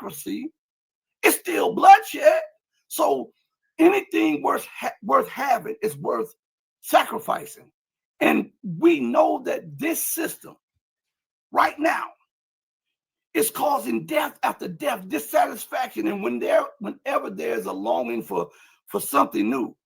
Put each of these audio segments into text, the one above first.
democracy, it's still bloodshed. So anything worth having is worth sacrificing. And we know that this system right now is causing death after death, dissatisfaction. And whenever there's a longing for something new,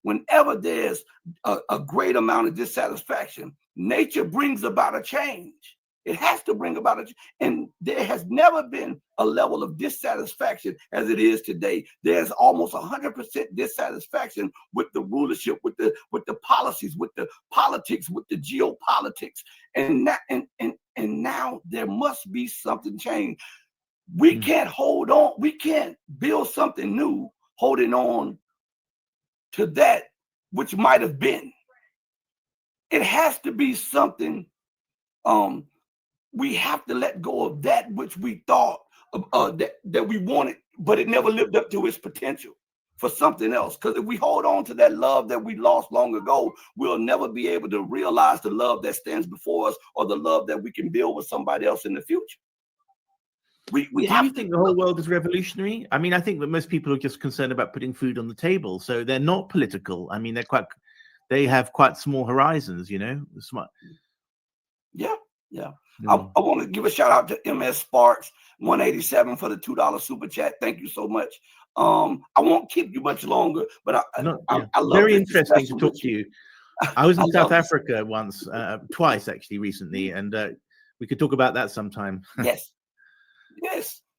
whenever there's a great amount of dissatisfaction, nature brings about a change. It has to bring about a change. And there has never been a level of dissatisfaction as it is today. There's almost 100% dissatisfaction with the rulership, with the policies, with the politics, with the geopolitics. And now there must be something changed. We can't hold on. We can't build something new holding on to that which might have been. It has to be something. We have to let go of that which we thought that we wanted, but it never lived up to its potential for something else. Because if we hold on to that love that we lost long ago, we'll never be able to realize the love that stands before us or the love that we can build with somebody else in the future. Do you think the whole world is revolutionary? I mean, I think that most people are just concerned about putting food on the table, so they're not political. I mean, they have quite small horizons, you know. Yeah. I want to give a shout out to MS Sparks 187 for the $2 super chat. Thank you so much. I won't keep you much longer, but I love very interesting to talk to you. I was in South Africa once, twice actually recently, and we could talk about that sometime. Yes.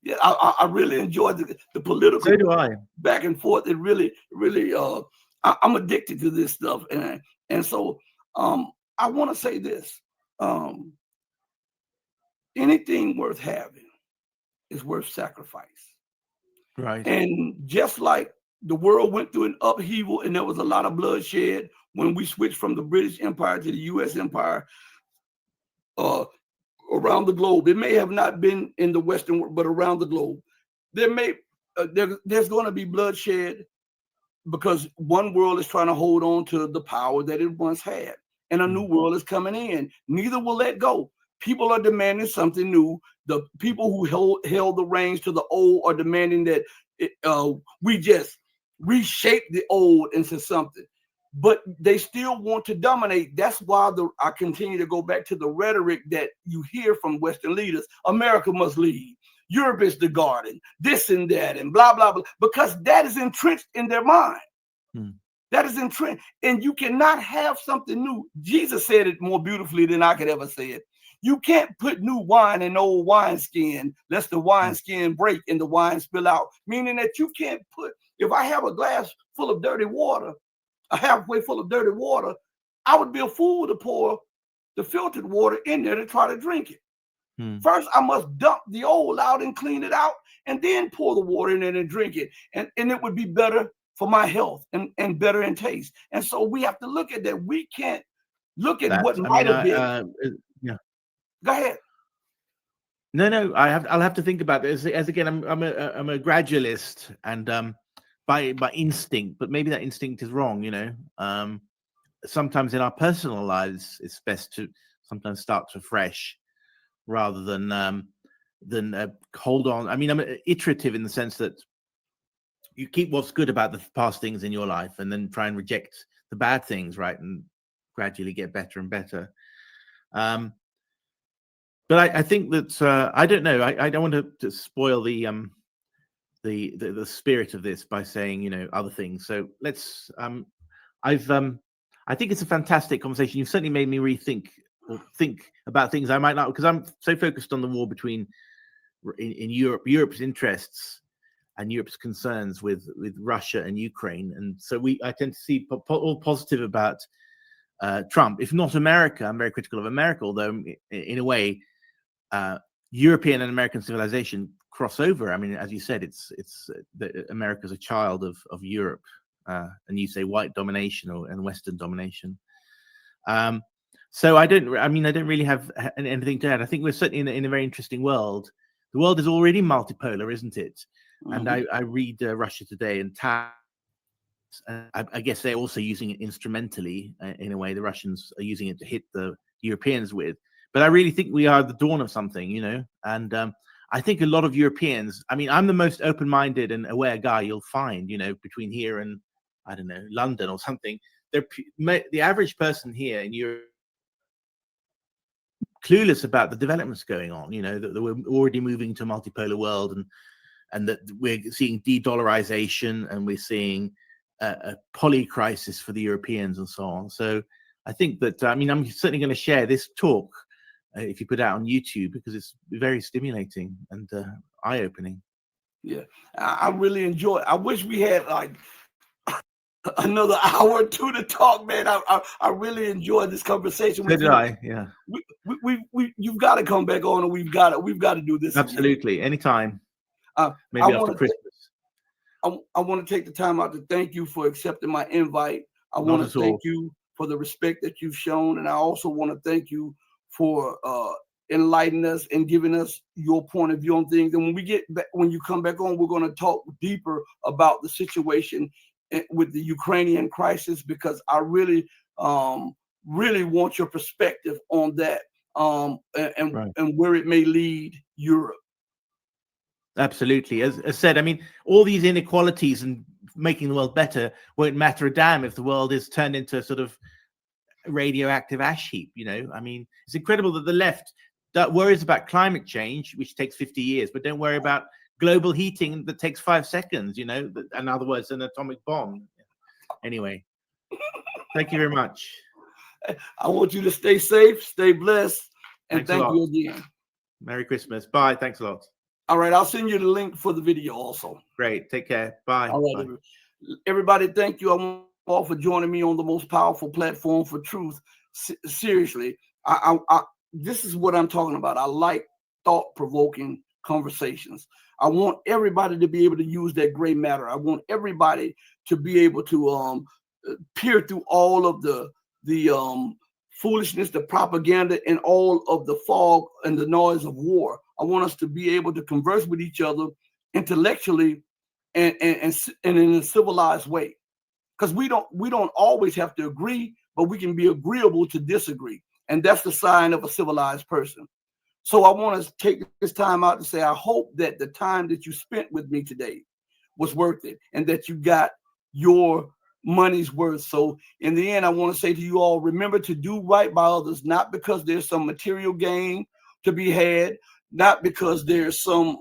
Yeah, I really enjoyed the political. So do I. Back and forth. It really, I'm addicted to this stuff, and so I want to say this: anything worth having is worth sacrifice. Right. And just like the world went through an upheaval, and there was a lot of bloodshed when we switched from the British Empire to the U.S. Empire. Around the globe, it may have not been in the Western world, but around the globe, there's going to be bloodshed because one world is trying to hold on to the power that it once had, and a new world is coming in. Neither will let go. People are demanding something new. The people who held the reins to the old are demanding that we just reshape the old into something. But they still want to dominate. That's why I continue to go back to the rhetoric that you hear from Western leaders. America must lead. Europe is the garden, this and that, and blah, blah, blah, because that is entrenched in their mind. That is entrenched. And you cannot have something new. Jesus said it more beautifully than I could ever say it. You can't put new wine in old wineskin, lest the wineskin break and the wine spill out. Meaning that you can't if I have a glass full of dirty water, halfway full of dirty water, I would be a fool to pour the filtered water in there to try to drink it. First, I must dump the old out and clean it out, and then pour the water in it and drink it. And it would be better for my health and better in taste. And so we have to look at that. We can't look at what might have been. Go ahead. No, I'll have to think about this. As again, I'm a gradualist, and by instinct, but maybe that instinct is wrong, you know. Sometimes in our personal lives, it's best to sometimes start afresh rather than hold on. I mean, I'm iterative in the sense that you keep what's good about the past things in your life and then try and reject the bad things, right? And gradually get better and better. But I think that I don't know. I don't want to spoil the spirit of this by saying, you know, other things. So let's. I think it's a fantastic conversation. You've certainly made me rethink or think about things I might not, because I'm so focused on the war between in Europe's interests and Europe's concerns with Russia and Ukraine, and so I tend to see all positive about Trump. If not America, I'm very critical of America, although in a way, European and American civilization cross over. I mean, as you said, it's America's a child of Europe, and you say white domination and Western domination. So I don't really have anything to add. I think we're certainly in a very interesting world. The world is already multipolar, isn't it? And I read Russia Today and I guess they're also using it instrumentally in a way. The Russians are using it to hit the Europeans with. But I really think we are at the dawn of something, you know. And I think a lot of Europeans, I mean, I'm the most open-minded and aware guy you'll find, between here and, I don't know, London or something. The average person here in Europe clueless about the developments going on, that we're already moving to a multipolar world, and that we're seeing de-dollarization, and we're seeing a poly crisis for the Europeans and so on. So I think that, I'm certainly going to share this talk if you put it out on YouTube, because it's very stimulating and eye-opening. Yeah, I really enjoy it. I wish we had like another hour or two to talk, man. I really enjoyed this conversation with you. So did I, yeah. You've got to come back on, and we've got to do this absolutely again. Anytime. Maybe after Christmas. I want to take the time out to thank you for accepting my invite. I want to thank you for the respect that you've shown, and I also want to thank you for enlightening us and giving us your point of view on things. And when you come back on, we're going to talk deeper about the situation with the Ukrainian crisis, because I really want your perspective on that, and where it may lead Europe. Absolutely. As said, I mean, all these inequalities and making the world better won't matter a damn if the world is turned into a sort of radioactive ash heap. I mean, it's incredible that the left that worries about climate change, which takes 50 years, but don't worry about global heating that takes 5 seconds, in other words, an atomic bomb. Anyway, thank you very much. I want you to stay safe, stay blessed, and thank you again. Merry Christmas. Bye. Thanks a lot. All right, I'll send you the link for the video also. Great. Take care. Bye. All right, Bye. Everybody, thank you. I want you all for joining me on the most powerful platform for truth. Seriously, this is what I'm talking about. I like thought-provoking conversations. I want everybody to be able to use that gray matter. I want everybody to be able to peer through all of the foolishness, the propaganda, and all of the fog and the noise of war. I want us to be able to converse with each other intellectually and in a civilized way. Because we don't always have to agree, but we can be agreeable to disagree. And that's the sign of a civilized person. So I want to take this time out to say, I hope that the time that you spent with me today was worth it, and that you got your money's worth. So in the end, I want to say to you all, remember to do right by others, not because there's some material gain to be had, not because there's some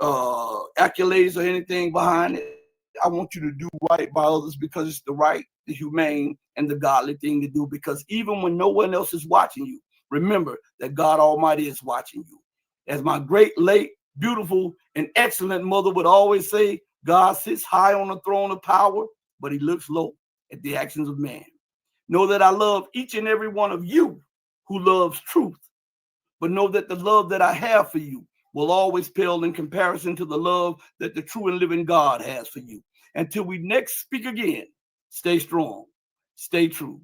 accolades or anything behind it. I want you to do right by others because it's the right, the humane, and the godly thing to do. Because even when no one else is watching you, remember that God Almighty is watching you. As my great, late, beautiful, and excellent mother would always say, God sits high on the throne of power, but he looks low at the actions of man. Know that I love each and every one of you who loves truth, but know that the love that I have for you will always pale in comparison to the love that the true and living God has for you. Until we next speak again, stay strong, stay true,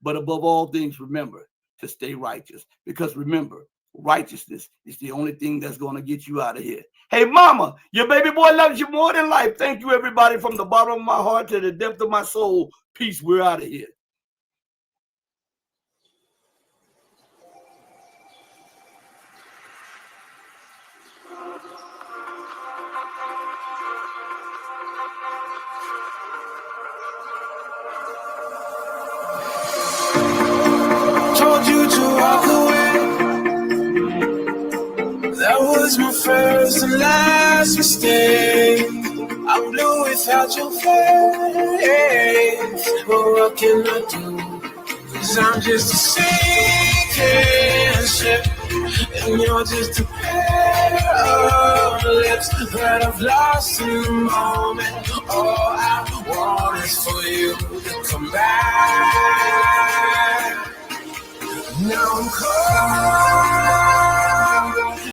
but above all things, remember to stay righteous. Because remember, righteousness is the only thing that's going to get you out of here. Hey, mama, your baby boy loves you more than life. Thank you, everybody, from the bottom of my heart to the depth of my soul. Peace. We're out of here. Told you to walk away. That was my first and last mistake. I'm blue without your face. But what can I do? 'Cause I'm just a sinking ship, and you're just a pair of lips that I've lost in the moment. All I want is for you to come back.